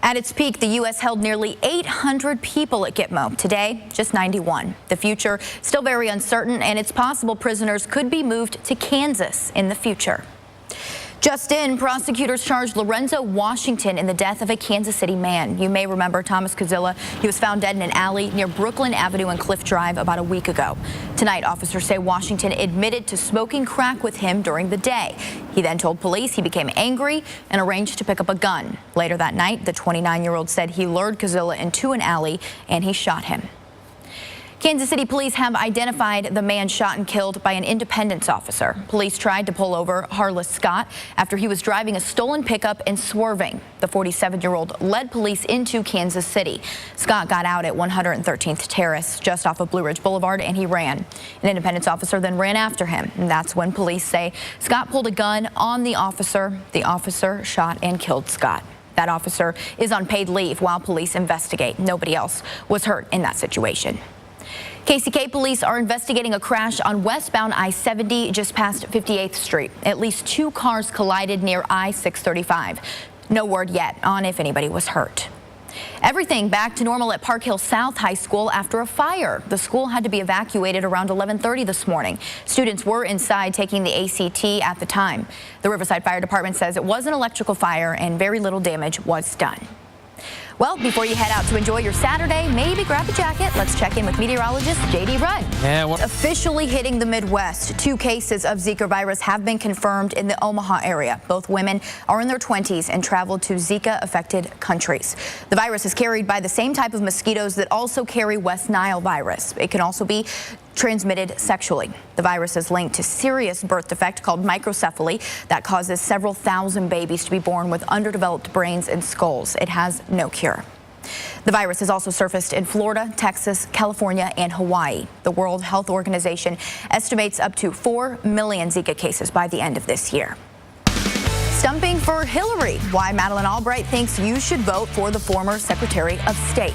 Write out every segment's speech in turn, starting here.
At its peak, the U.S. held nearly 800 people at Gitmo. Today, just 91. The future still very uncertain, and it's possible prisoners could be moved to Kansas in the future. Just in, prosecutors charged Lorenzo Washington in the death of a Kansas City man. You may remember Thomas Kazilla. He was found dead in an alley near Brooklyn Avenue and Cliff Drive about a week ago. Tonight, officers say Washington admitted to smoking crack with him during the day. He then told police he became angry and arranged to pick up a gun. Later that night, the 29-year-old said he lured Kazilla into an alley and he shot him. Kansas City police have identified the man shot and killed by an Independence officer. Police tried to pull over Harless Scott after he was driving a stolen pickup and swerving. The 47-year-old led police into Kansas City. Scott got out at 113th Terrace, just off of Blue Ridge Boulevard, and he ran. An Independence officer then ran after him, and that's when police say Scott pulled a gun on the officer. The officer shot and killed Scott. That officer is on paid leave while police investigate. Nobody else was hurt in that situation. KCK police are investigating a crash on westbound I-70 just past 58th Street. At least 2 cars collided near I-635. No word yet on if anybody was hurt. Everything back to normal at Park Hill South High School after a fire. The school had to be evacuated around 11:30 this morning. Students were inside taking the ACT at the time. The Riverside Fire Department says it was an electrical fire and very little damage was done. Well, before you head out to enjoy your Saturday, maybe grab a jacket. Let's check in with meteorologist J.D. Rudd. Officially hitting the Midwest. 2 cases of Zika virus have been confirmed in the Omaha area. Both women are in their 20s and traveled to Zika-affected countries. The virus is carried by the same type of mosquitoes that also carry West Nile virus. It can also be transmitted sexually. The virus is linked to serious birth defect called microcephaly that causes several thousand babies to be born with underdeveloped brains and skulls. It has no cure. The virus has also surfaced in Florida, Texas, California, and Hawaii. The World Health Organization estimates up to 4 million Zika cases by the end of this year. Stumping for Hillary. Why Madeleine Albright thinks you should vote for the former Secretary of State.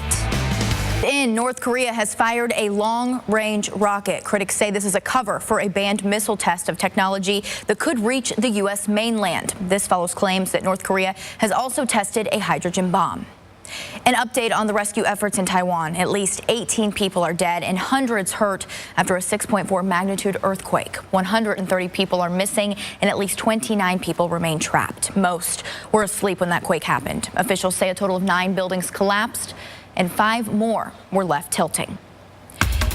North Korea has fired a long-range rocket. Critics say this is a cover for a banned missile test of technology that could reach the U.S. mainland. This follows claims that North Korea has also tested a hydrogen bomb. An update on the rescue efforts in Taiwan. At least 18 people are dead and hundreds hurt after a 6.4 magnitude earthquake. 130 people are missing and at least 29 people remain trapped. Most were asleep when that quake happened. Officials say a total of 9 buildings collapsed and 5 more were left tilting.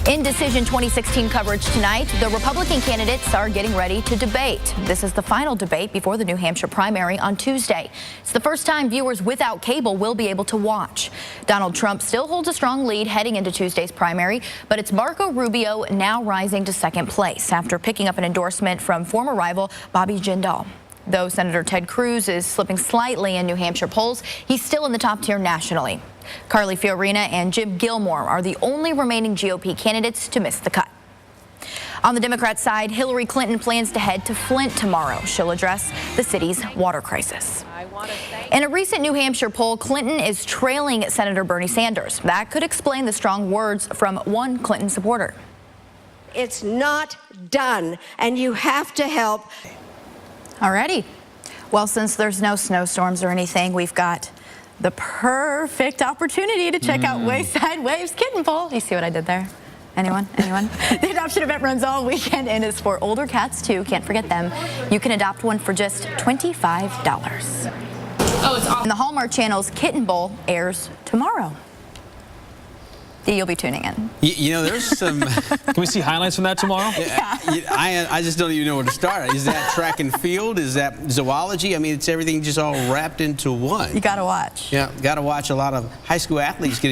In Decision 2016 coverage tonight, the Republican candidates are getting ready to debate. This is the final debate before the New Hampshire primary on Tuesday. It's the first time viewers without cable will be able to watch. Donald Trump still holds a strong lead heading into Tuesday's primary, but it's Marco Rubio now rising to second place after picking up an endorsement from former rival Bobby Jindal. Though Senator Ted Cruz is slipping slightly in New Hampshire polls, he's still in the top tier nationally. Carly Fiorina and Jim Gilmore are the only remaining GOP candidates to miss the cut. On the Democrat side, Hillary Clinton plans to head to Flint tomorrow. She'll address the city's water crisis. In a recent New Hampshire poll, Clinton is trailing Senator Bernie Sanders. That could explain the strong words from one Clinton supporter. It's not done, and you have to help. Alrighty. Well, since there's no snowstorms or anything, we've got the perfect opportunity to check out Wayside Waves Kitten Bowl. You see what I did there? Anyone? The adoption event runs all weekend and is for older cats too. Can't forget them. You can adopt one for just $25. Oh, it's on. And the Hallmark Channel's Kitten Bowl airs tomorrow. You'll be tuning in. You know, there's some... Can we see highlights from that tomorrow? Yeah. I just don't even know where to start. Is that track and field? Is that zoology? I mean, it's everything just all wrapped into one. You gotta watch. Yeah, gotta watch a lot of high school athletes getting